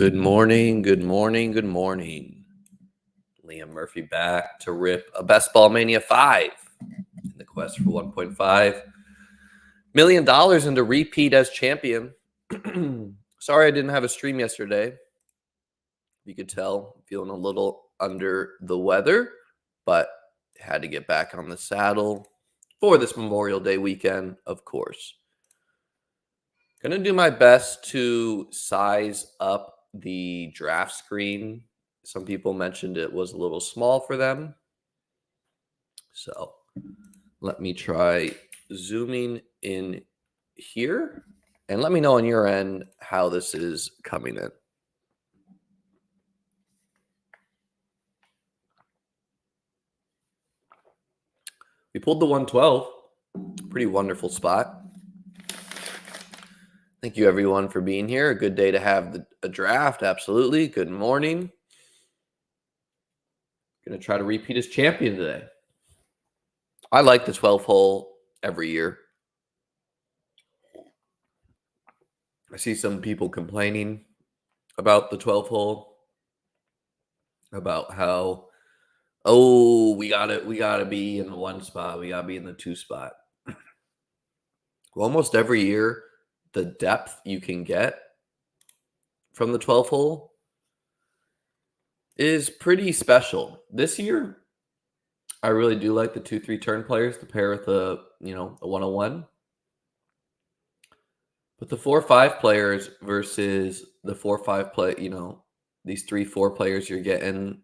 Good morning, good morning, good morning. Liam Murphy back to rip a Ball Mania 5 in the quest for $1.5 million and to repeat as champion. Sorry I didn't have a stream yesterday. You could tell I'm feeling a little under the weather, but had to get back on the saddle for this Memorial Day weekend, of course. Gonna do my best to size up the draft screen. Some people mentioned it was a little small for them. So let me try zooming in here and let me know on your end how this is coming in. We pulled the 112. Pretty wonderful spot. Thank you, everyone, for being here. A good day to have a draft. Absolutely. Good morning. Going to try to repeat as champion today. I like the 12th hole every year. I see some people complaining about the 12th hole, about how, we gotta be in the one spot, we gotta be in the two spot. Well, almost every year, the depth you can get from the 12th hole is pretty special. This year, I really do like the 2-3 turn players to pair with a 101. But the 4-5 players versus the 4-5 play, these 3-4 players you're getting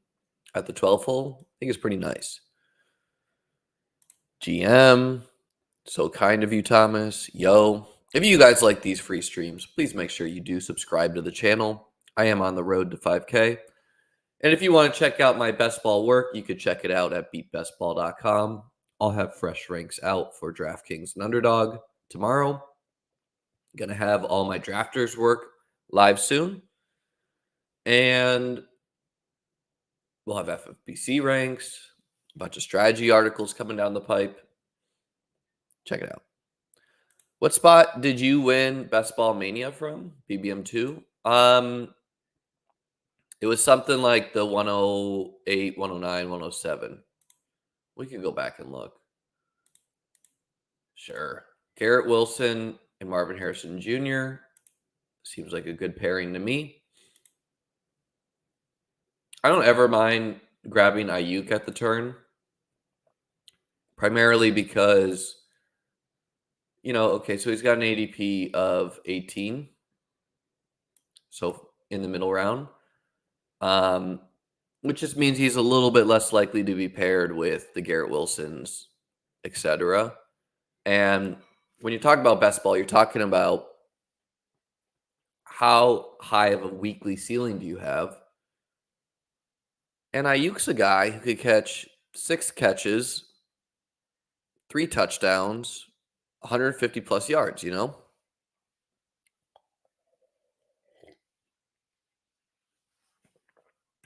at the 12th hole, I think is pretty nice. GM, so kind of you, Thomas. Yo, if you guys like these free streams, please make sure you do subscribe to the channel. I am on the road to 5K. And if you want to check out my best ball work, you could check it out at beatbestball.com. I'll have fresh ranks out for DraftKings and Underdog tomorrow. Going to have all my drafters work live soon. And we'll have FFBC ranks, a bunch of strategy articles coming down the pipe. Check it out. What spot did you win Best Ball Mania from? BBM2? It was something like the 108, 109, 107. We can go back and look. Sure. Garrett Wilson and Marvin Harrison Jr. Seems like a good pairing to me. I don't ever mind grabbing Ayuk at the turn, primarily because, so he's got an ADP of 18, so in the middle round, which just means he's a little bit less likely to be paired with the Garrett Wilsons, etc. And when you talk about best ball, you're talking about how high of a weekly ceiling do you have. And Ayuk's a guy who could catch 6 catches, 3 touchdowns, 150 plus yards,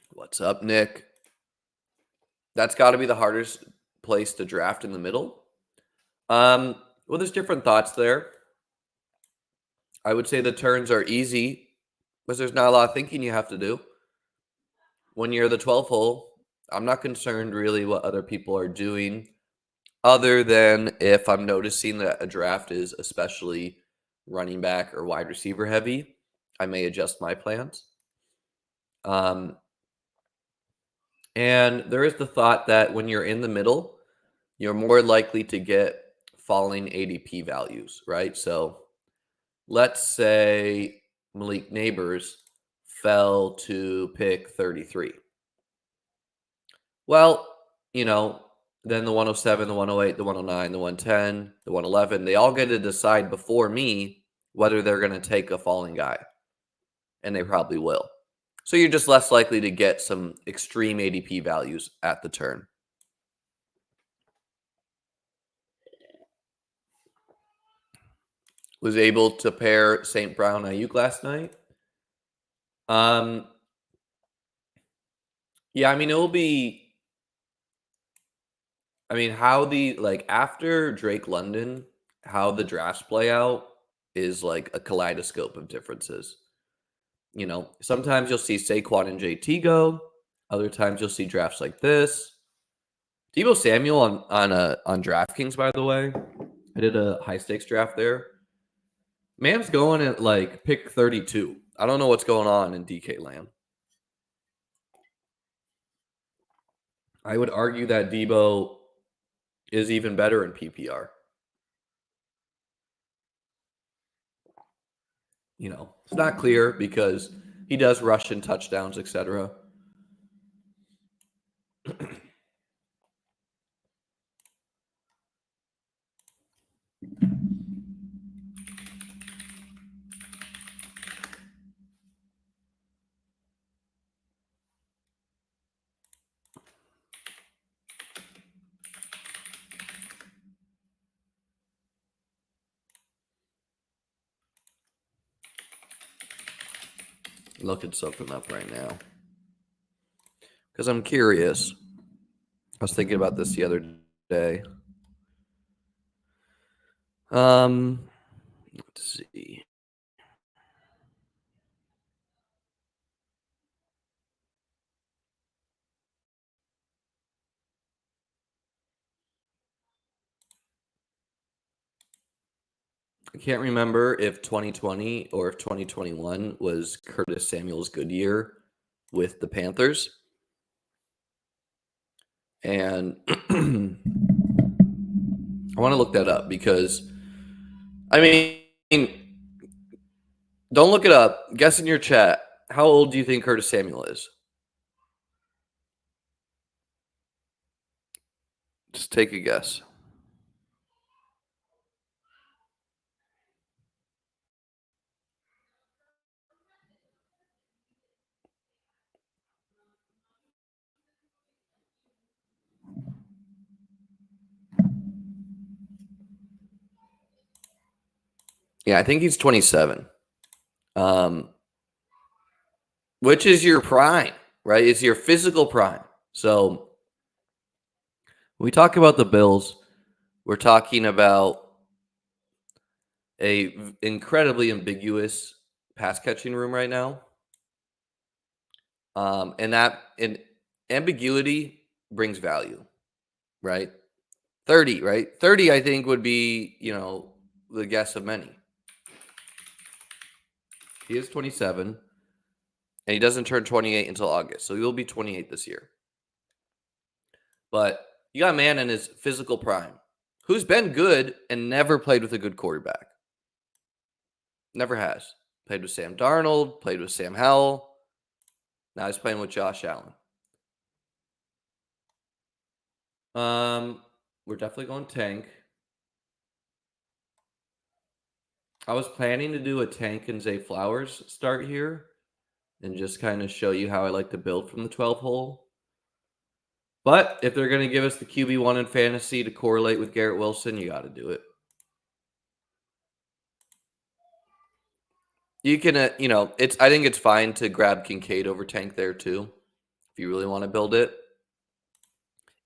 What's up, Nick? That's got to be the hardest place to draft in the middle. Well, there's different thoughts there. I would say the turns are easy, but there's not a lot of thinking you have to do. When you're the 12th hole, I'm not concerned really what other people are doing, other than if I'm noticing that a draft is especially running back or wide receiver heavy, I may adjust my plans. And there is the thought that when you're in the middle, you're more likely to get falling ADP values, right? So let's say Malik Neighbors fell to pick 33. Well, then the 107, the 108, the 109, the 110, the 111, they all get to decide before me whether they're going to take a falling guy. And they probably will. So you're just less likely to get some extreme ADP values at the turn. Was able to pair St. Brown Ayuk last night. Yeah, it will be. How after Drake London, how the drafts play out is like a kaleidoscope of differences. Sometimes you'll see Saquon and JT go. Other times you'll see drafts like this. Deebo Samuel on DraftKings, by the way. I did a high stakes draft there. Man's going at like pick 32. I don't know what's going on in DK land. I would argue that Deebo is even better in PPR. It's not clear because he does rush in touchdowns, etc. Looking something up right now because I'm curious. I was thinking about this the other day. Let's see. I can't remember if 2020 or if 2021 was Curtis Samuel's good year with the Panthers. And I want to look that up because, don't look it up. Guess in your chat. How old do you think Curtis Samuel is? Just take a guess. Yeah, I think he's 27. Which is your prime, right? It's your physical prime. So when we talk about the Bills, we're talking about a incredibly ambiguous pass catching room right now. And ambiguity brings value, right? 30, right? 30, I think, would be, the guess of many. He is 27, and he doesn't turn 28 until August, so he'll be 28 this year. But you got a man in his physical prime who's been good and never played with a good quarterback. Never has. Played with Sam Darnold, played with Sam Howell. Now he's playing with Josh Allen. We're definitely going tank. I was planning to do a tank and Zay Flowers start here and just kind of show you how I like to build from the 12th hole. But if they're going to give us the QB1 in fantasy to correlate with Garrett Wilson, you got to do it. You can, I think it's fine to grab Kincaid over Tank there too, if you really want to build it.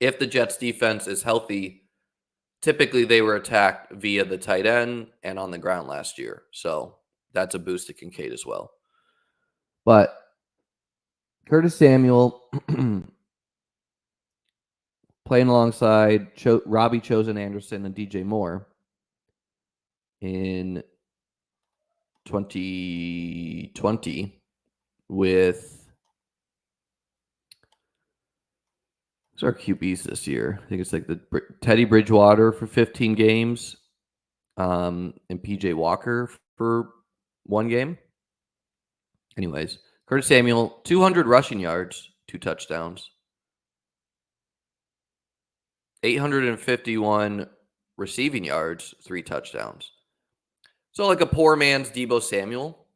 If the Jets defense is healthy, typically they were attacked via the tight end and on the ground last year. So that's a boost to Kincaid as well. But Curtis Samuel playing alongside Robbie Chosen Anderson and DJ Moore in 2020 with who's our QBs this year? I think it's like the Teddy Bridgewater for 15 games and PJ Walker for 1 game. Anyways, Curtis Samuel, 200 rushing yards, 2 touchdowns. 851 receiving yards, 3 touchdowns. So like a poor man's Deebo Samuel.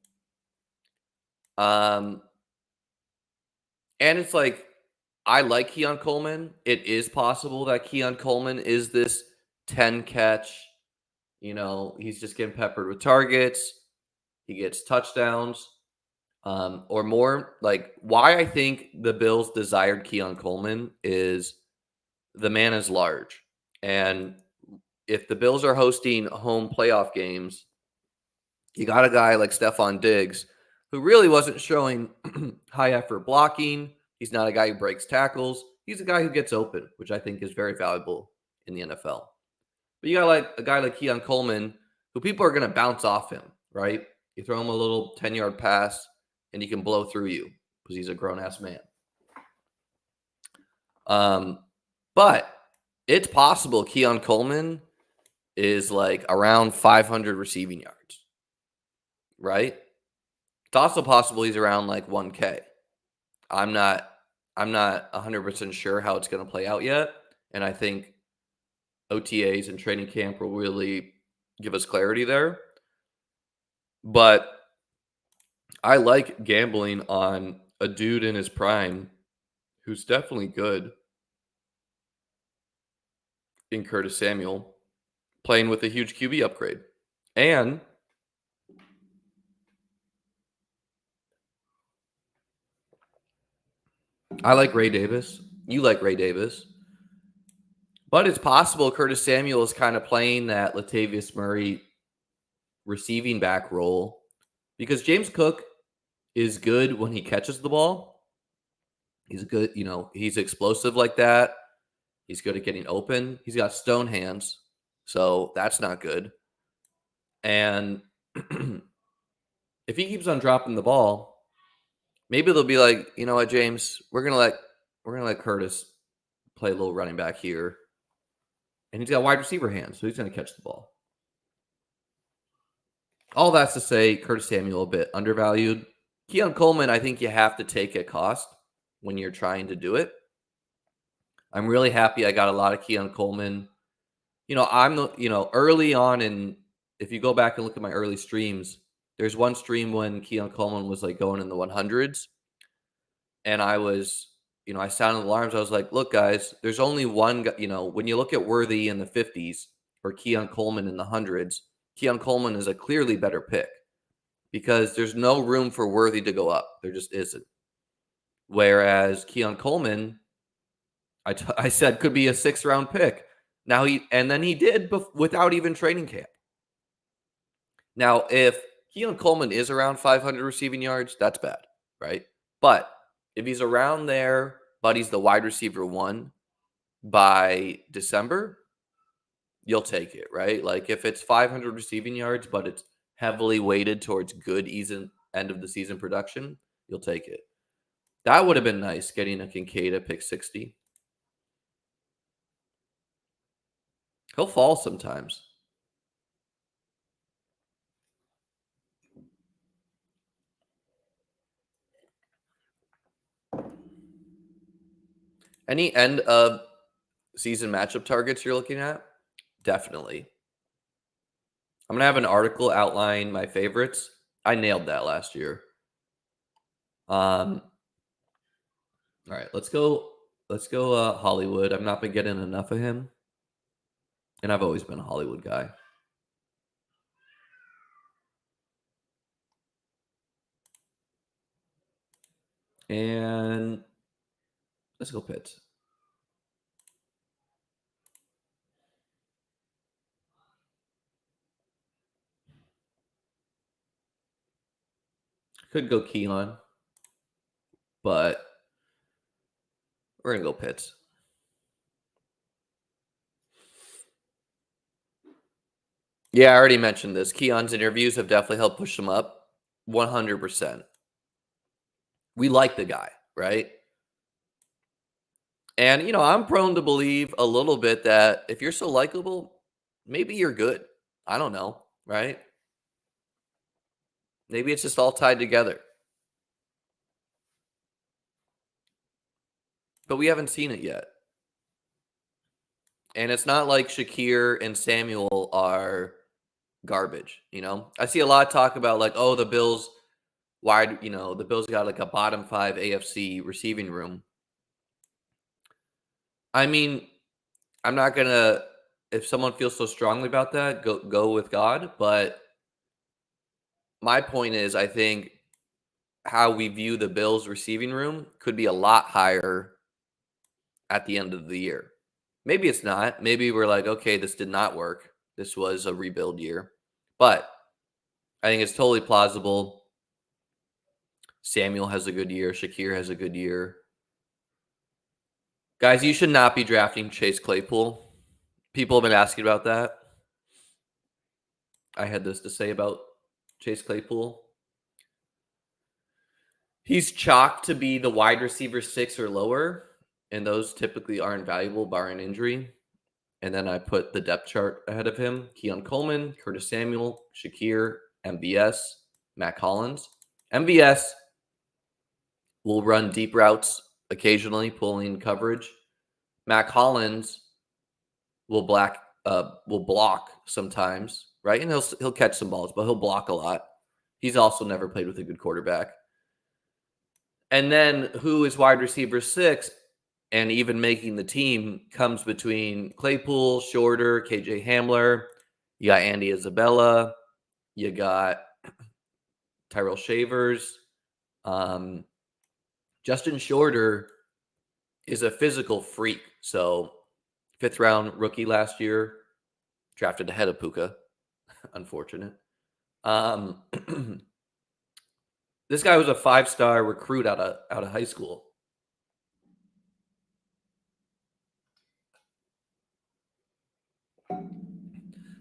And it's like, I like Keon Coleman. It is possible that Keon Coleman is this 10 catch. He's just getting peppered with targets. He gets touchdowns or more. Like, why I think the Bills desired Keon Coleman is the man is large. And if the Bills are hosting home playoff games, you got a guy like Stephon Diggs who really wasn't showing high effort blocking. He's not a guy who breaks tackles. He's a guy who gets open, which I think is very valuable in the NFL. But you got like a guy like Keon Coleman, who people are going to bounce off him, right? You throw him a little 10-yard pass, and he can blow through you because he's a grown-ass man. But it's possible Keon Coleman is like around 500 receiving yards, right? It's also possible he's around like 1K. I'm not 100% sure how it's going to play out yet, and I think OTAs and training camp will really give us clarity there. But I like gambling on a dude in his prime who's definitely good in Curtis Samuel playing with a huge QB upgrade. And I like Ray Davis. You like Ray Davis. But it's possible Curtis Samuel is kind of playing that Latavius Murray receiving back role because James Cook is good when he catches the ball. He's good, he's explosive like that. He's good at getting open. He's got stone hands, so that's not good. And if he keeps on dropping the ball, maybe they'll be like, you know what, James, we're gonna let Curtis play a little running back here, and he's got wide receiver hands, so he's gonna catch the ball. All that's to say, Curtis Samuel a bit undervalued. Keon Coleman, I think you have to take a cost when you're trying to do it. I'm really happy I got a lot of Keon Coleman. Early on, and if you go back and look at my early streams, there's one stream when Keon Coleman was like going in the 100s. And I was, I sounded alarms. I was like, look, guys, there's only one, when you look at Worthy in the 50s or Keon Coleman in the 100s, Keon Coleman is a clearly better pick because there's no room for Worthy to go up. There just isn't. Whereas Keon Coleman, I said could be a 6th-round pick. Now then he did without even training camp. Now, if Keon Coleman is around 500 receiving yards, that's bad, right? But if he's around there, but he's the wide receiver 1 by December, you'll take it, right? Like if it's 500 receiving yards, but it's heavily weighted towards good end of the season production, you'll take it. That would have been nice, getting a Kincaid at pick 60. He'll fall sometimes. Any end of season matchup targets you're looking at? Definitely. I'm going to have an article outline my favorites. I nailed that last year. All right, let's go Hollywood. I've not been getting enough of him. And I've always been a Hollywood guy. And let's go Pitts. Could go Keelan, but we're going to go Pitts. Yeah, I already mentioned this. Keon's interviews have definitely helped push him up. 100%. We like the guy, right? And, I'm prone to believe a little bit that if you're so likable, maybe you're good. I don't know, right? Maybe it's just all tied together. But we haven't seen it yet. And it's not like Shakir and Samuel are garbage, I see a lot of talk about like, oh, the Bills the Bills got like a bottom 5 AFC receiving room. I mean, I'm not going to, if someone feels so strongly about that, go with God. But my point is, I think how we view the Bills receiving room could be a lot higher at the end of the year. Maybe it's not. Maybe we're like, okay, this did not work. This was a rebuild year. But I think it's totally plausible Samuel has a good year. Shakir has a good year. Guys, you should not be drafting Chase Claypool. People have been asking about that. I had this to say about Chase Claypool. He's chalked to be the wide receiver 6 or lower, and those typically aren't valuable barring injury. And then I put the depth chart ahead of him. Keon Coleman, Curtis Samuel, Shakir, MBS, Matt Collins. MBS will run deep routes occasionally, pulling coverage. Matt Collins will block sometimes, right? And he'll catch some balls, but he'll block a lot. He's also never played with a good quarterback. And then who is wide receiver 6 and even making the team comes between Claypool, Shorter, KJ Hamler. You got Andy Isabella. You got Tyrell Shavers. Justin Shorter is a physical freak. So 5th round rookie last year, drafted ahead of Puka. Unfortunate. This guy was a 5-star recruit out of high school.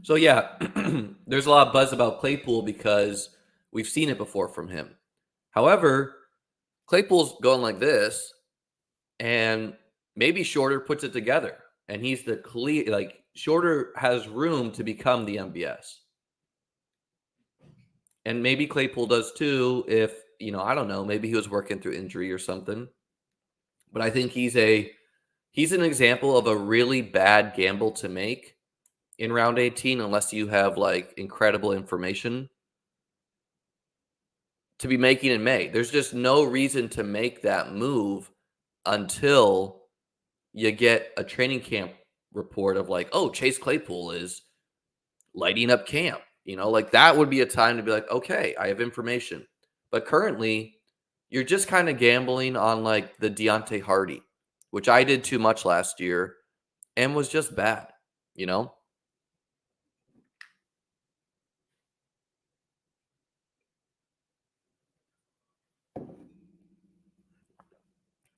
So yeah, there's a lot of buzz about Claypool because we've seen it before from him. However, Claypool's going like this, and maybe Shorter puts it together, and he's the clear, like Shorter has room to become the MBS. And maybe Claypool does too if, I don't know, maybe he was working through injury or something. But I think he's an example of a really bad gamble to make in round 18 unless you have like incredible information to be making in May. There's just no reason to make that move until you get a training camp report of like, oh, Chase Claypool is lighting up camp. Like that would be a time to be like, okay, I have information. But currently, you're just kind of gambling on like the Deontay Hardy, which I did too much last year and was just bad,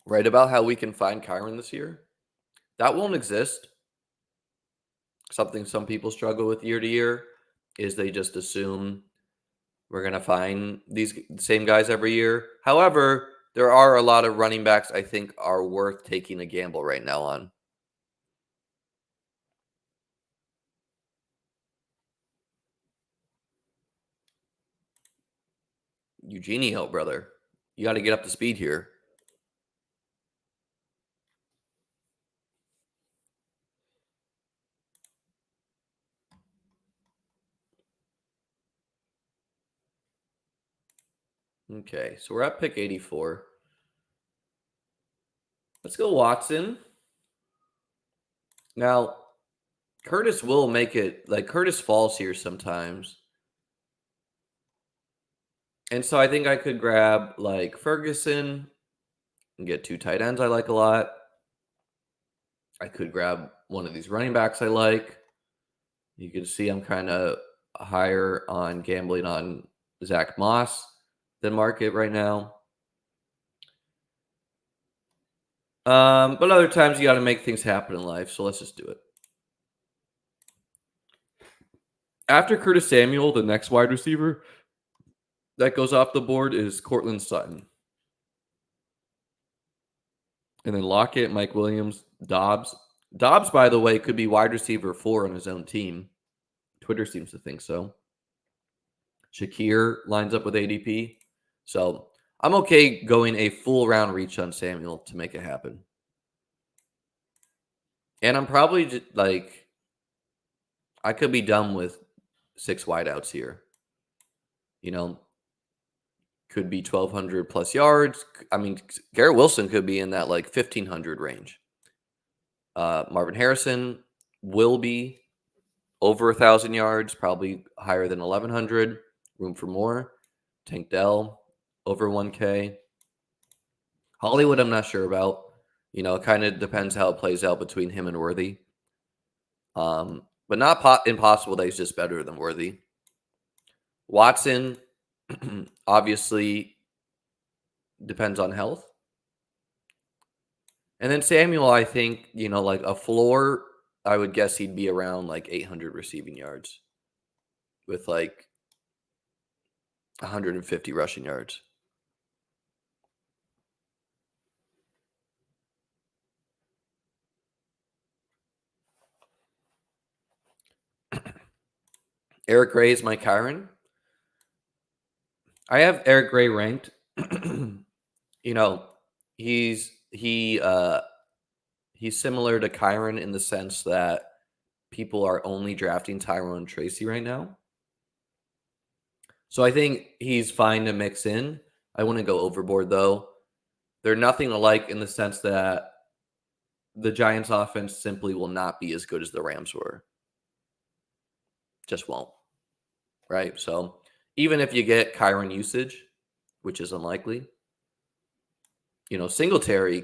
Right about how we can find Kyron this year? That won't exist. Something some people struggle with year to year is they just assume we're going to find these same guys every year. However, there are a lot of running backs I think are worth taking a gamble right now on. Eugenio, brother. You got to get up to speed here. Okay, so we're at pick 84. Let's go Watson. Now, Curtis will make it, like Curtis falls here sometimes. And so I think I could grab like Ferguson and get 2 tight ends I like a lot. I could grab one of these running backs I like. You can see I'm kind of higher on gambling on Zach Moss than market right now. But other times you got to make things happen in life, so let's just do it. After Curtis Samuel, the next wide receiver that goes off the board is Cortland Sutton. And then Lockett, Mike Williams, Dobbs. Dobbs, by the way, could be wide receiver 4 on his own team. Twitter seems to think so. Shakir lines up with ADP. So I'm okay going a full round reach on Samuel to make it happen. And I'm probably just like, I could be done with 6 wideouts here. Could be 1,200 plus yards. I mean, Garrett Wilson could be in that like 1,500 range. Marvin Harrison will be over 1,000 yards, probably higher than 1,100. Room for more. Tank Dell over 1K. Hollywood, I'm not sure about. It kind of depends how it plays out between him and Worthy. But not impossible that he's just better than Worthy. Watson, obviously, Depends on health. And then Samuel, I think, like a floor, I would guess he'd be around like 800 receiving yards with like 150 rushing yards. Eric Gray is my Kyron. I have Eric Gray ranked. He's similar to Kyron in the sense that people are only drafting Tyrone Tracy right now. So I think he's fine to mix in. I wouldn't go overboard, though. They're nothing alike in the sense that the Giants' offense simply will not be as good as the Rams were. Just won't. Right? So even if you get Kyron usage, which is unlikely, Singletary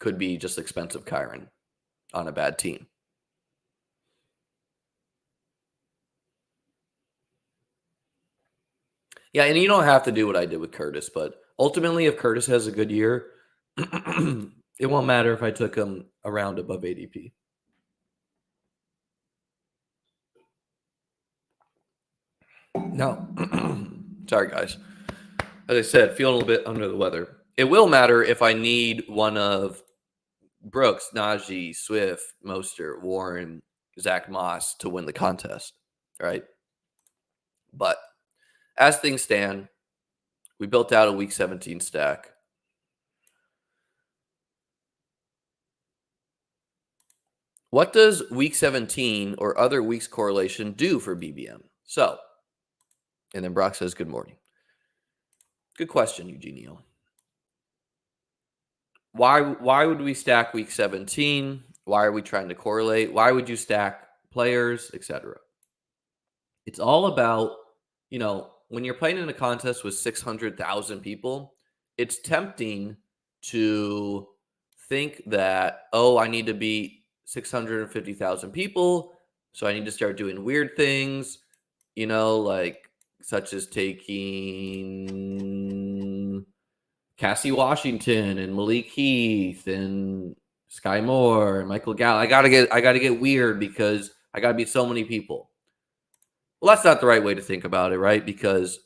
could be just expensive Kyron on a bad team. Yeah, and you don't have to do what I did with Curtis, but ultimately, if Curtis has a good year, it won't matter if I took him around above ADP. No. Sorry, guys. As I said, feeling a little bit under the weather. It will matter if I need one of Brooks, Najee, Swift, Mostert, Warren, Zach Moss to win the contest, right? But as things stand, we built out a Week 17 stack. What does Week 17 or other weeks correlation do for BBM? So, and then Brock says, good morning. Good question, Eugenio. Why would we stack Week 17? Why are we trying to correlate? Why would you stack players, etc.? It's all about, when you're playing in a contest with 600,000 people, it's tempting to think that, I need to beat 650,000 people, so I need to start doing weird things, like such as taking Cassie Washington and Malik Heath and Sky Moore and Michael Gallup. I gotta get weird because I gotta beat so many people. Well, that's not the right way to think about it, right? Because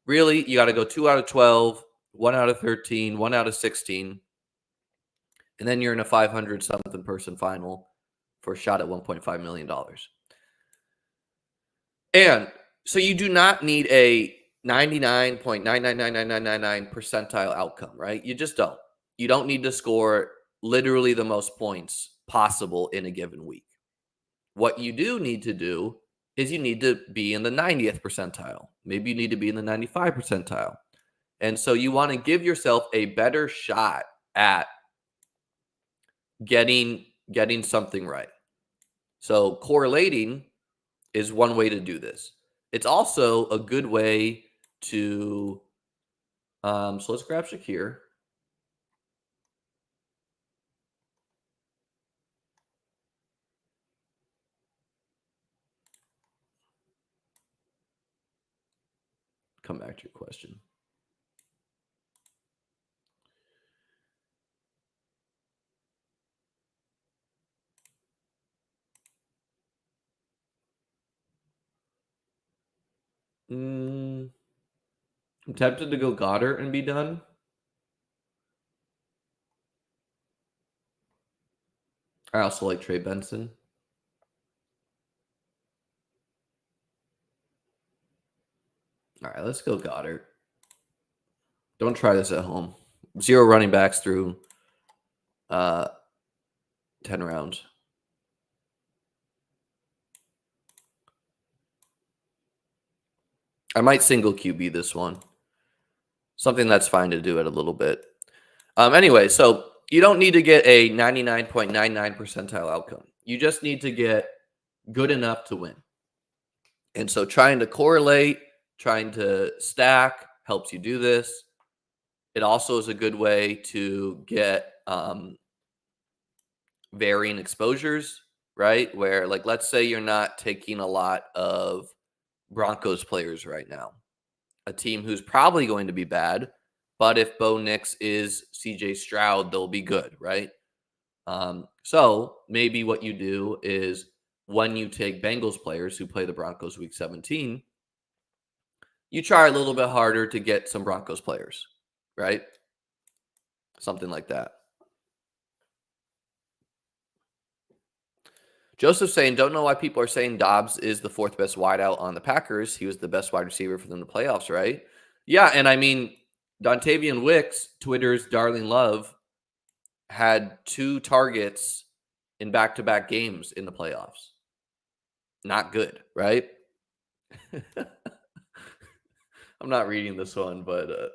really, you got to go 2 out of 12, 1 out of 13, 1 out of 16, and then you're in a 500-something person final for a shot at $1.5 million. And so you do not need a 99.999999 percentile outcome, right? You just don't. You don't need to score literally the most points possible in a given week. What you do need to do is you need to be in the 90th percentile. Maybe you need to be in the 95 percentile. And so you want to give yourself a better shot at getting something right. So correlating is one way to do this. It's also a good way to so let's grab Shakir. Come back to your question. I'm tempted to go Goddard and be done. I also like Trey Benson. All right, let's go Goddard. Don't try this at home. 0 running backs through 10 rounds. I might single QB this one. Something that's fine to do it a little bit. Anyway, so you don't need to get a 99.99 percentile outcome. You just need to get good enough to win. And so trying to correlate, trying to stack helps you do this. It also is a good way to get varying exposures, right? Where, like, let's say you're not taking a lot of Broncos players right now, a team who's probably going to be bad, But if Bo Nix is CJ Stroud, they'll be good, right? So maybe what you do is when you take Bengals players who play the Broncos week 17, you try a little bit harder to get some Broncos players, right? Something like that. Joseph saying, don't know why people are saying Dobbs is the fourth best wideout on the Packers. He was the best wide receiver for them in the playoffs, right? Yeah, and I mean, Dontavian Wicks, Twitter's darling love, had 2 targets in back-to-back games in the playoffs. Not good, right? I'm not reading this one, but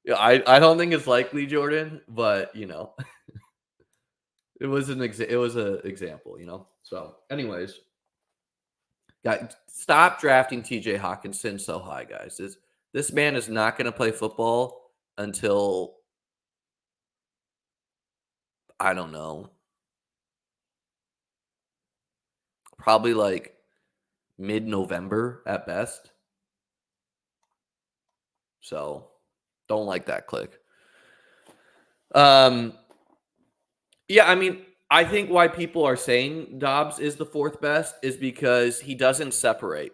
yeah, I don't think it's likely, Jordan, but you know, it was an example, you know. So, anyways, guys, stop drafting TJ Hawkinson so high, guys. This man is not going to play football until I don't know, probably like mid-November at best. So, don't like that click. Yeah, I mean, I think why people are saying Dobbs is the fourth best is because he doesn't separate.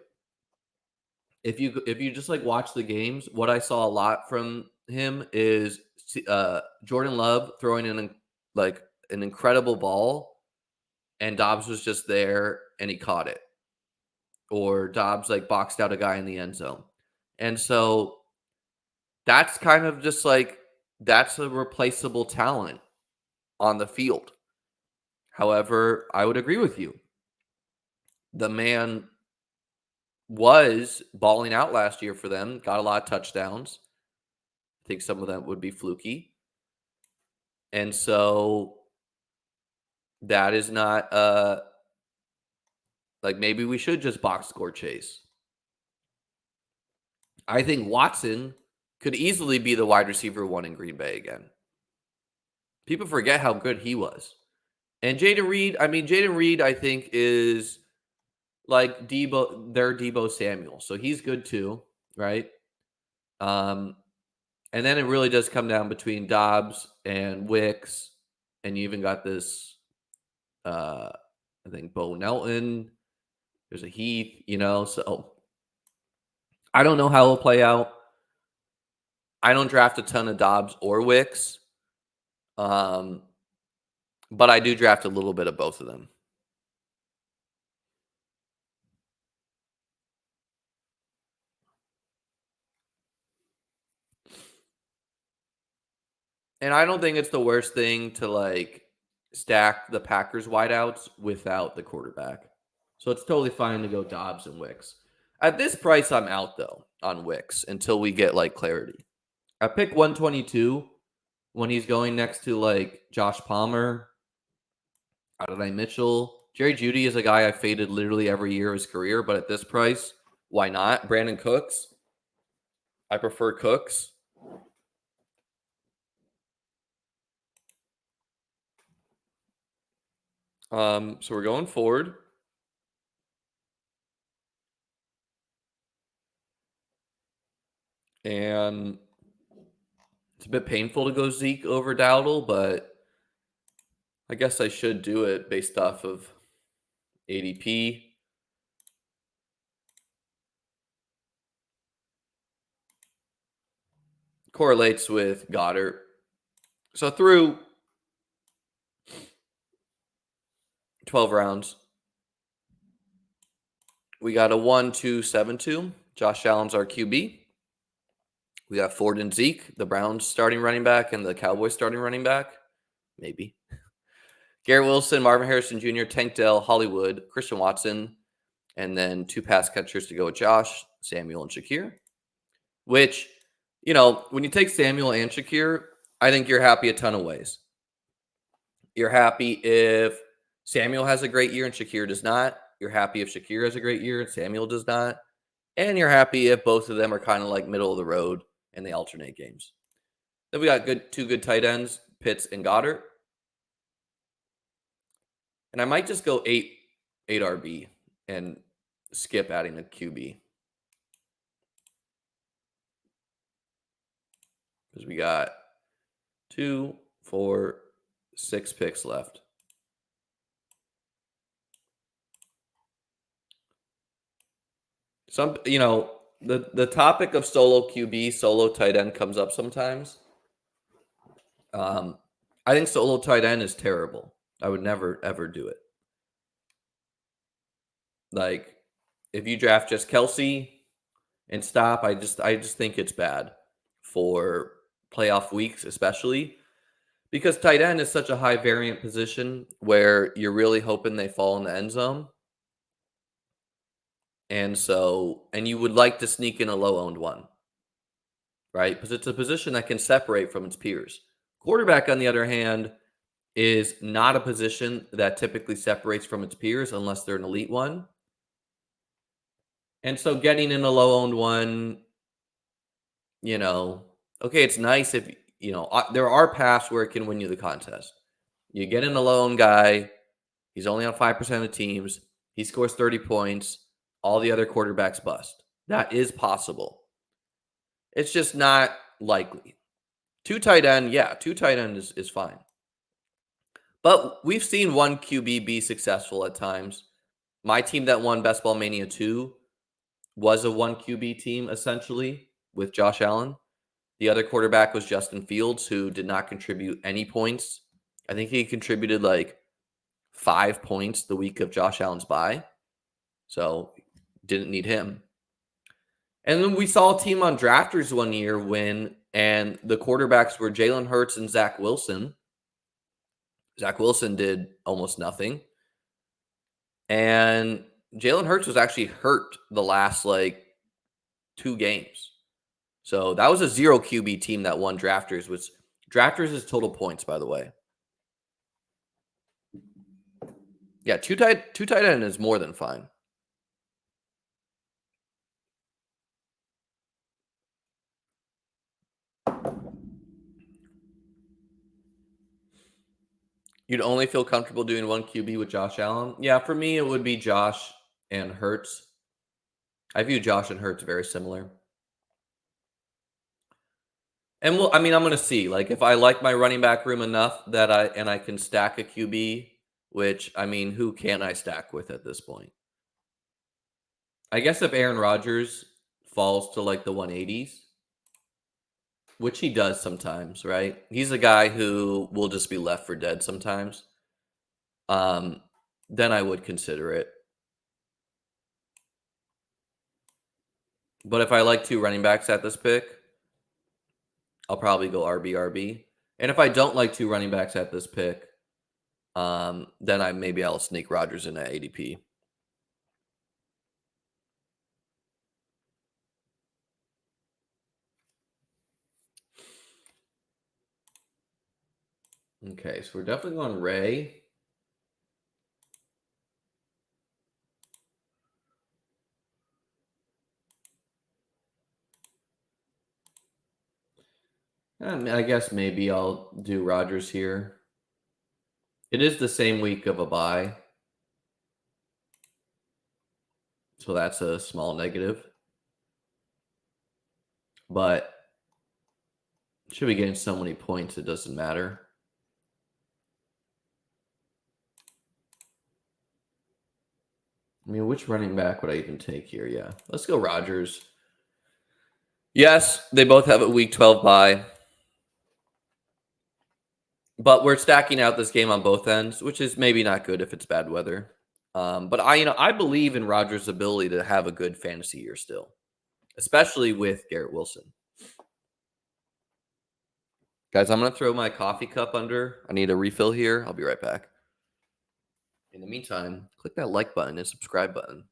If you just like watch the games, what I saw a lot from him is Jordan Love throwing in like an incredible ball, and Dobbs was just there and he caught it, or Dobbs like boxed out a guy in the end zone, and so that's kind of just like that's a replaceable talent on the field. However, I would agree with you. The man was balling out last year for them, got a lot of touchdowns. I think some of them would be fluky. And so that is not like maybe we should just box score chase. I think Watson could easily be the wide receiver 1 in Green Bay again. People forget how good he was. And Jaden Reed, I think, is like their Debo Samuel. So he's good too, right? And then it really does come down between Dobbs and Wicks. And you even got this, I think, Bo Nelton. There's a Heath, you know. So I don't know how it'll play out. I don't draft a ton of Dobbs or Wicks. But I do draft a little bit of both of them. And I don't think it's the worst thing to like stack the Packers wideouts without the quarterback. So it's totally fine to go Dobbs and Wicks. At this price, I'm out though on Wicks until we get like clarity. I pick 122 when he's going next to like Josh Palmer, Adonai Mitchell. Jerry Jeudy is a guy I faded literally every year of his career, but at this price, why not? Brandon Cooks. I prefer Cooks. So we're going forward. And it's a bit painful to go Zeke over Dowdle, but I guess I should do it based off of ADP. Correlates with Goddard. So through 12 rounds, we got a 1-2-7-2. Josh Allen's our QB. We got Ford and Zeke, the Browns starting running back and the Cowboys starting running back. Maybe. Garrett Wilson, Marvin Harrison Jr., Tank Dell, Hollywood, Christian Watson, and then 2 pass catchers to go with Josh, Samuel, and Shakir. Which, you know, when you take Samuel and Shakir, I think you're happy a ton of ways. You're happy if Samuel has a great year and Shakir does not. You're happy if Shakir has a great year and Samuel does not. And you're happy if both of them are kind of like middle of the road and they alternate games. Then we got two good tight ends, Pitts and Goddard. And I might just go 8 RB and skip adding a QB. because we got 2, 4, 6 picks left. The topic of solo QB, solo tight end comes up sometimes. I think solo tight end is terrible. I would never ever do it. Like, if you draft just Kelsey and stop, I just think it's bad for playoff weeks, especially because tight end is such a high variant position where you're really hoping they fall in the end zone. And you would like to sneak in a low owned one, right? Because it's a position that can separate from its peers. Quarterback, on the other hand, is not a position that typically separates from its peers unless they're an elite one. And so getting in a low owned one, okay, it's nice if, there are paths where it can win you the contest. You get in a low owned guy, he's only on 5% of teams, he scores 30 points, all the other quarterbacks bust. That is possible. It's just not likely. Two tight end is fine. But we've seen one QB be successful at times. My team that won Best Ball Mania 2 was a one QB team, essentially, with Josh Allen. The other quarterback was Justin Fields, who did not contribute any points. I think he contributed like 5 points the week of Josh Allen's bye. So didn't need him. And then we saw a team on drafters one year win, and the quarterbacks were Jalen Hurts and Zach Wilson. Zach Wilson did almost nothing. And Jalen Hurts was actually hurt the last 2 games. So that was a 0 QB team that won drafters, which drafters is total points, by the way. Yeah, two tight end is more than fine. You'd only feel comfortable doing one QB with Josh Allen? Yeah, for me, it would be Josh and Hurts. I view Josh and Hurts very similar. And I'm going to see. If I like my running back room enough that I can stack a QB, which, who can I stack with at this point? I guess if Aaron Rodgers falls to the 180s, which he does sometimes, right? He's a guy who will just be left for dead sometimes. Then I would consider it. But if I like 2 running backs at this pick, I'll probably go RB. And if I don't like 2 running backs at this pick, then I'll sneak Rodgers in at ADP. Okay, so we're definitely going Ray. I guess maybe I'll do Rodgers here. It is the same week of a bye, so that's a small negative. But should be getting so many points, it doesn't matter. Which running back would I even take here? Yeah, let's go Rodgers. Yes, they both have a week 12 bye. But we're stacking out this game on both ends, which is maybe not good if it's bad weather. But I believe in Rodgers' ability to have a good fantasy year still, especially with Garrett Wilson. Guys, I'm going to throw my coffee cup under. I need a refill here. I'll be right back. In the meantime, click that like button and subscribe button.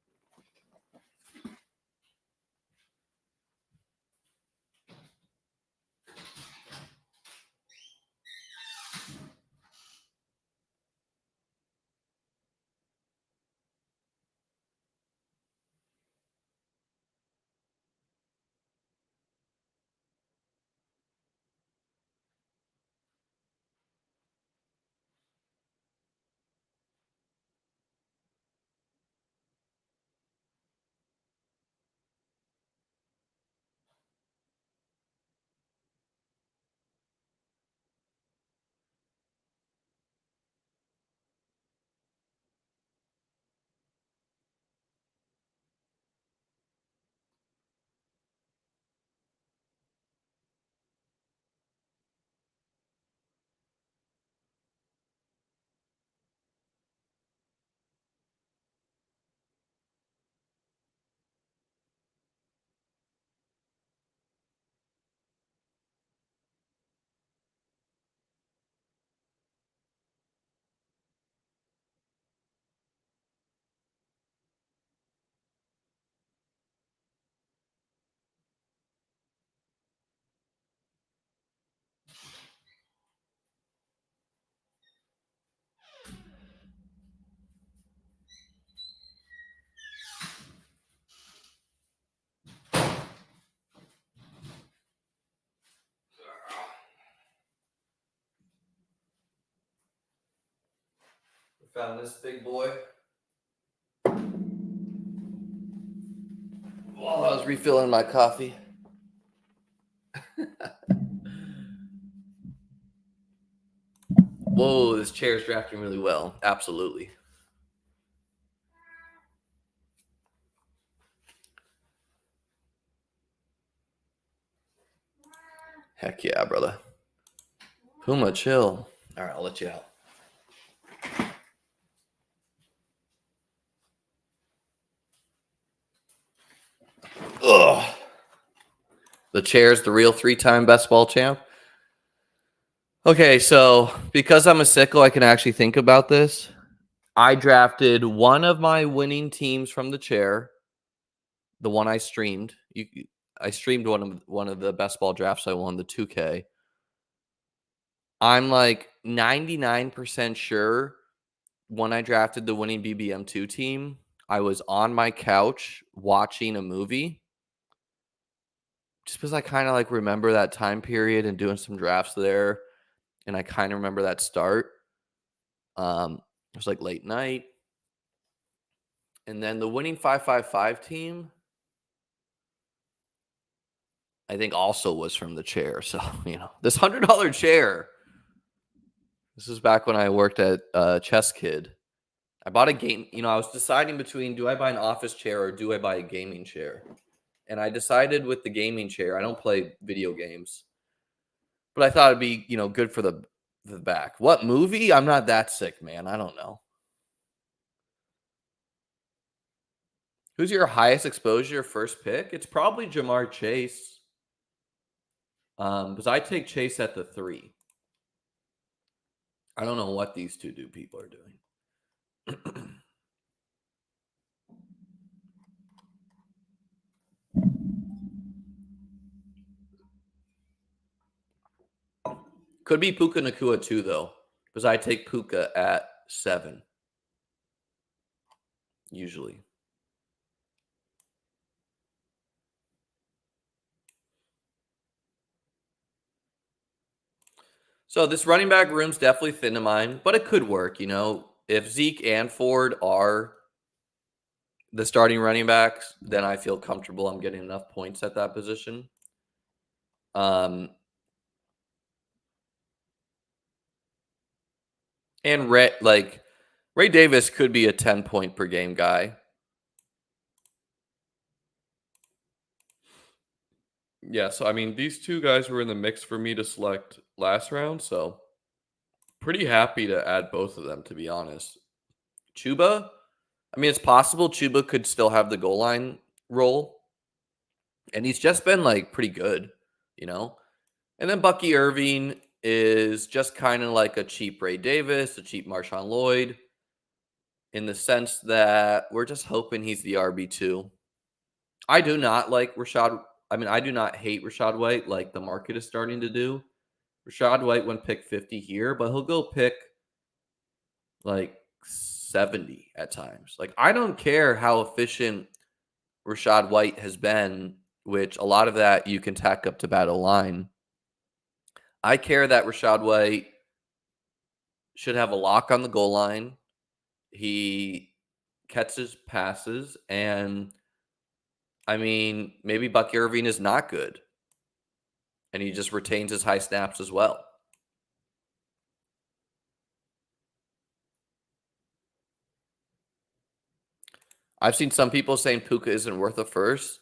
Found this big boy while I was refilling my coffee. Whoa, this chair is drafting really well. Absolutely. Heck yeah, brother. Puma, chill. All right, I'll let you out. Ugh. The chair's the real 3-time best ball champ. Okay, so because I'm a sickle, I can actually think about this. I drafted one of my winning teams from the chair, the one I streamed. I streamed one of the best ball drafts I won, the 2K. I'm like 99% sure when I drafted the winning BBM2 team, I was on my couch watching a movie. Just because I kind of like remember that time period and doing some drafts there. And I kind of remember that start. It was like late night. And then the winning 555 team, I think also was from the chair. So, this $100 chair. This is back when I worked at Chess Kid. I bought a game. I was deciding between, do I buy an office chair or do I buy a gaming chair? And I decided with the gaming chair. I don't play video games, but I thought it'd be, good for the back. What movie? I'm not that sick, man. I don't know. Who's your highest exposure first pick? It's probably Jamar Chase. Because I take Chase at the 3. I don't know what these two people are doing. Could be Puka Nakua too, though, because I take Puka at 7 usually. So this running back room's definitely thin to mine, but it could work. If Zeke and Ford are the starting running backs, then I feel comfortable I'm getting enough points at that position. And Ray Davis could be a 10-point per game guy. Yeah, so these two guys were in the mix for me to select last round, so pretty happy to add both of them, to be honest. Chuba, it's possible Chuba could still have the goal line role, and he's just been pretty good, And then Bucky Irving is just kind of like a cheap Ray Davis, a cheap Marshawn Lloyd, in the sense that we're just hoping he's the RB2. I do not like Rashad. I do not hate Rashad White like the market is starting to do. Rashad White went pick 50 here, but he'll go pick 70 at times. I don't care how efficient Rashad White has been, which a lot of that you can tack up to battle line. I care that Rashad White should have a lock on the goal line. He catches passes, and maybe Bucky Irving is not good, and he just retains his high snaps as well. I've seen some people saying Puka isn't worth a first.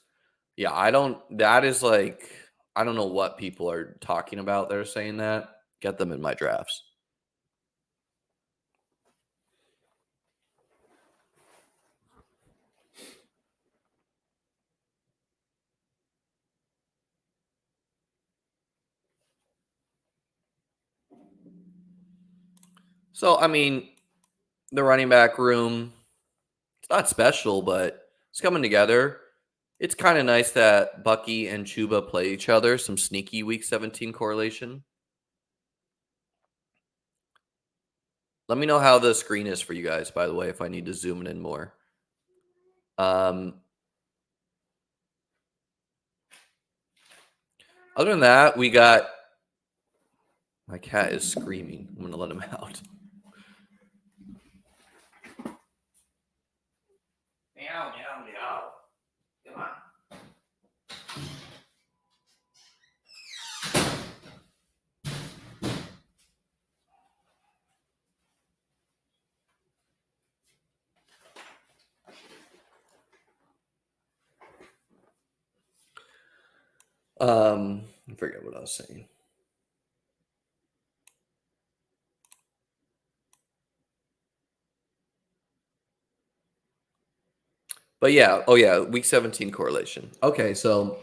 Yeah, I don't know what people are talking about. They're saying that. Get them in my drafts. So, the running back room, it's not special, but it's coming together. It's kind of nice that Bucky and Chuba play each other. Some sneaky week 17 correlation. Let me know how the screen is for you guys, by the way, if I need to zoom in more. Other than that, we got... My cat is screaming. I'm going to let him out. meow. Come on. I forget what I was saying. But yeah, week 17 correlation. Okay, so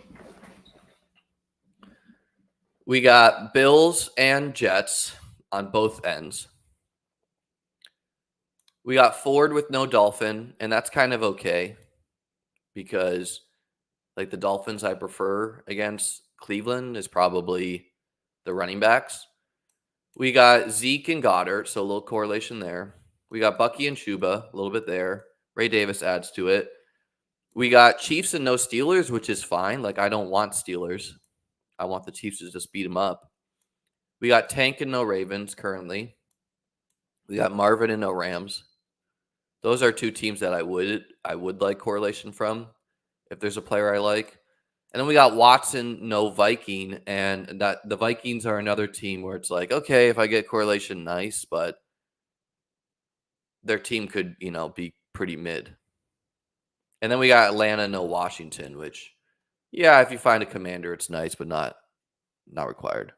we got Bills and Jets on both ends. We got Ford with no Dolphin, and that's kind of okay because like the Dolphins I prefer against Cleveland is probably the running backs. We got Zeke and Goddard, so a little correlation there. We got Bucky and Chuba, a little bit there. Ray Davis adds to it. We got Chiefs and no Steelers, which is fine. Like, I don't want Steelers. I want the Chiefs to just beat them up. We got Tank and no Ravens currently. We got Marvin and no Rams. Those are two teams that I would like correlation from if there's a player I like. And then we got Watson, no Viking, and that the Vikings are another team where it's like, okay, if I get correlation, nice, but their team could, be pretty mid. And then we got Atlanta, no Washington, which, yeah, if you find a commander, it's nice, but not required.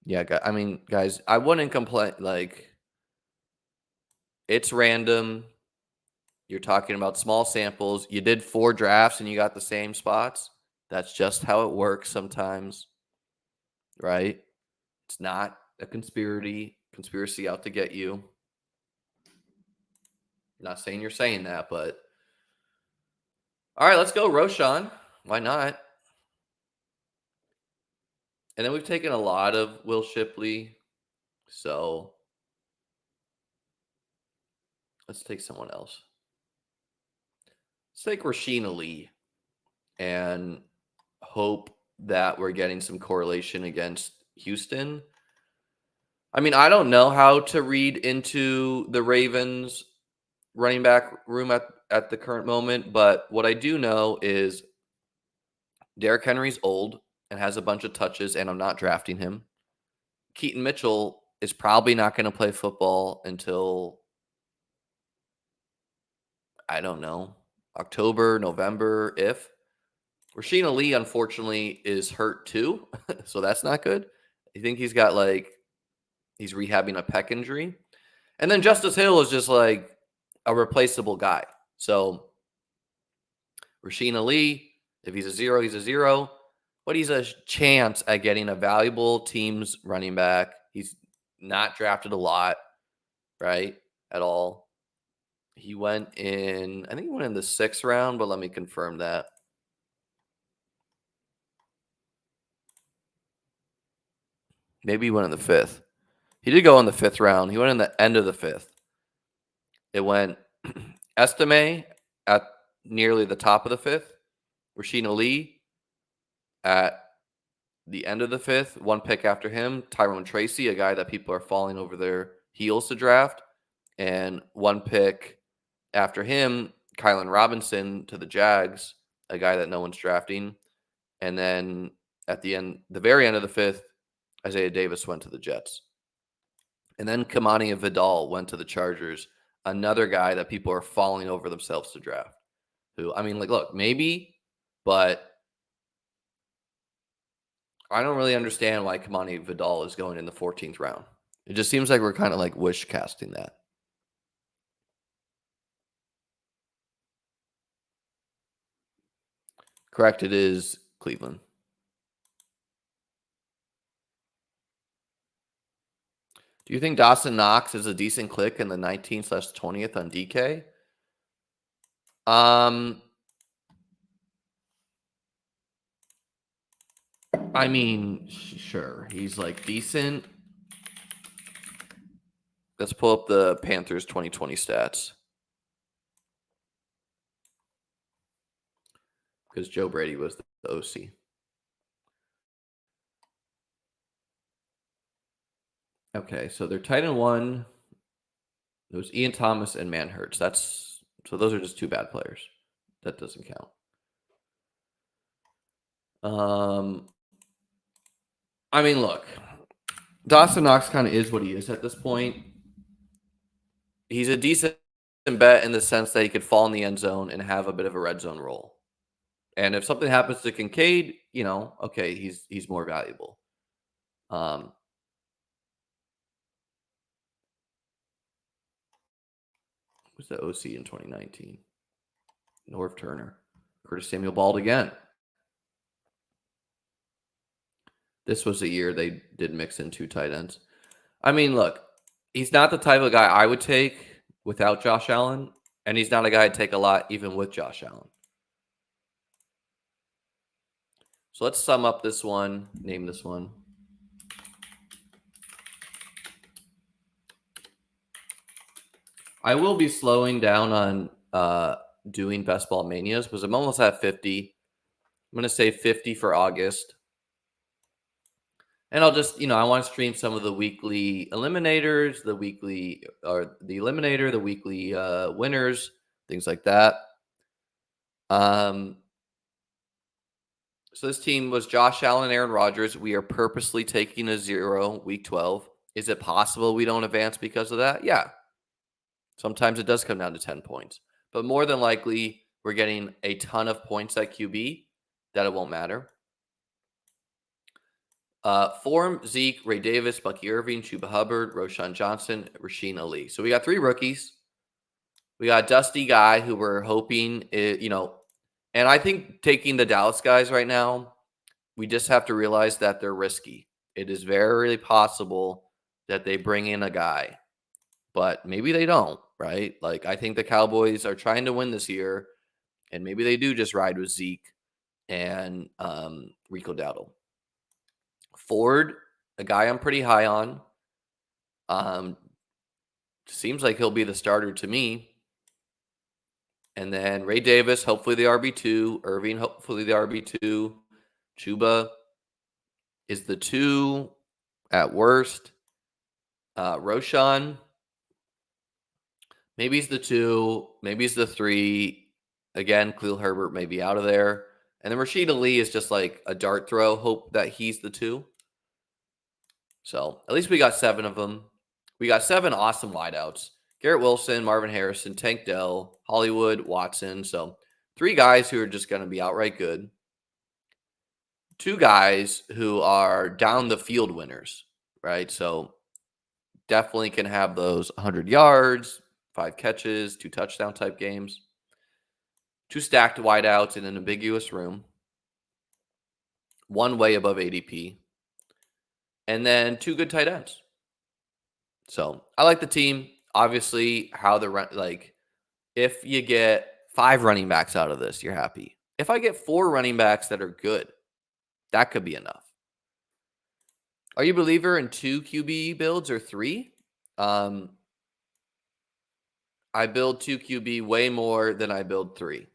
Yeah, I mean, guys, I wouldn't complain. Like, it's random. You're talking about small samples. You did 4 drafts and you got the same spots. That's just how it works sometimes, right? It's not a conspiracy out to get you. I'm not saying you're saying that, but all right, let's go, Roshan. Why not? And then we've taken a lot of Will Shipley, so let's take someone else. Let's take Rasheen Ali and hope that we're getting some correlation against Houston. I mean, I don't know how to read into the Ravens running back room at the current moment, but what I do know is Derrick Henry's old and has a bunch of touches, and I'm not drafting him. Keaton Mitchell is probably not going to play football until, I don't know, October, November, if. Rasheen Ali, unfortunately, is hurt too, so that's not good. I think he's rehabbing a pec injury. And then Justice Hill is just like a replaceable guy. So Rasheen Ali, if he's a zero, he's a zero. But he's a chance at getting a valuable team's running back. He's not drafted a lot, right? At all. I think he went in the 6th round, but let me confirm that. Maybe he went in the 5th. He did go in the 5th round. He went in the end of the 5th. It went Estime at nearly the top of the 5th. Rasheen Ali at the end of the 5th. One pick after him, Tyrone Tracy, a guy that people are falling over their heels to draft. And one pick after him, Kylan Robinson to the Jags, a guy that no one's drafting. And then at the very end of the 5th, Isaiah Davis went to the Jets. And then Kamani Vidal went to the Chargers, another guy that people are falling over themselves to draft. Who, I mean, like, look, maybe, but I don't really understand why Kamani Vidal is going in the 14th round. It just seems like we're kind of like wish casting that. Correct, it is Cleveland. Do you think Dawson Knox is a decent click in the 19th/20th on DK? I mean, sure. He's like decent. Let's pull up the Panthers 2020 stats. Because Joe Brady was the OC. Okay, so they're tight end 1. It was Ian Thomas and Manhurts. So those are just 2 bad players. That doesn't count. I mean, look, Dawson Knox kind of is what he is at this point. He's a decent bet in the sense that he could fall in the end zone and have a bit of a red zone role. And if something happens to Kincaid, okay, he's more valuable. Who's the OC in 2019? Norv Turner. Curtis Samuel balled again. This was a year they did mix in 2 tight ends. I mean, look, he's not the type of guy I would take without Josh Allen, and he's not a guy I'd take a lot even with Josh Allen. So let's sum up this one, name this one. I will be slowing down on doing best ball manias because I'm almost at 50. I'm going to say 50 for August. And I'll just, I want to stream some of the weekly eliminators, the eliminator, the weekly winners, things like that. So this team was Josh Allen and Aaron Rodgers. We are purposely taking a 0 week 12. Is it possible we don't advance because of that? Yeah. Sometimes it does come down to 10 points. But more than likely, we're getting a ton of points at QB that it won't matter. Form, Zeke, Ray Davis, Bucky Irving, Chuba Hubbard, Roshan Johnson, Rasheen Ali. So we got 3 rookies. We got a dusty guy who we're hoping, and I think taking the Dallas guys right now, we just have to realize that they're risky. It is very possible that they bring in a guy, but maybe they don't, right? Like, I think the Cowboys are trying to win this year, and maybe they do just ride with Zeke and Rico Dowdle. Ford, a guy I'm pretty high on. Seems like he'll be the starter to me. And then Ray Davis, hopefully the RB2. Irving, hopefully the RB2. Chuba is the 2 at worst. Roshan, maybe he's the 2. Maybe he's the 3. Again, Khalil Herbert may be out of there. And then Rashid Ali is just like a dart throw. Hope that he's the 2. So at least we got 7 of them. We got 7 awesome wideouts. Garrett Wilson, Marvin Harrison, Tank Dell, Hollywood, Watson. So 3 guys who are just going to be outright good. 2 guys who are down the field winners, right? So definitely can have those 100 yards, 5 catches, 2 touchdown type games. 2 stacked wideouts in an ambiguous room. 1 way above ADP. And then 2 good tight ends. So I like the team. Obviously, if you get 5 running backs out of this, you're happy. If I get 4 running backs that are good, that could be enough. Are you a believer in 2 QB builds or 3? I build 2 QB way more than I build 3.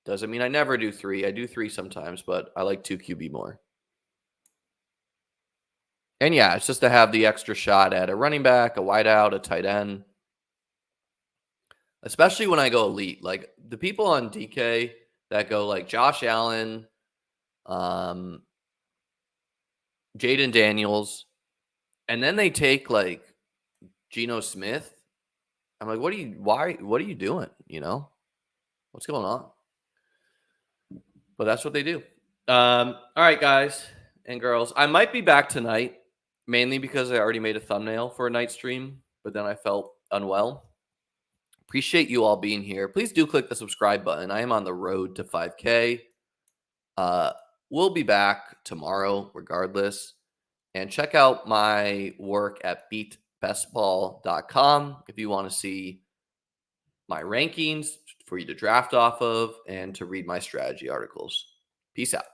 Doesn't mean I never do 3. I do 3 sometimes, but I like 2 QB more. And yeah, it's just to have the extra shot at a running back, a wideout, a tight end. Especially when I go elite. Like the people on DK that go like Josh Allen, Jaden Daniels, and then they take like Geno Smith. I'm like, what are you doing? What's going on? But that's what they do. All right, guys and girls. I might be back tonight, mainly because I already made a thumbnail for a night stream, but then I felt unwell. Appreciate you all being here. Please do click the subscribe button. I am on the road to 5K. We'll be back tomorrow regardless. And check out my work at beatbestball.com if you want to see my rankings for you to draft off of and to read my strategy articles. Peace out.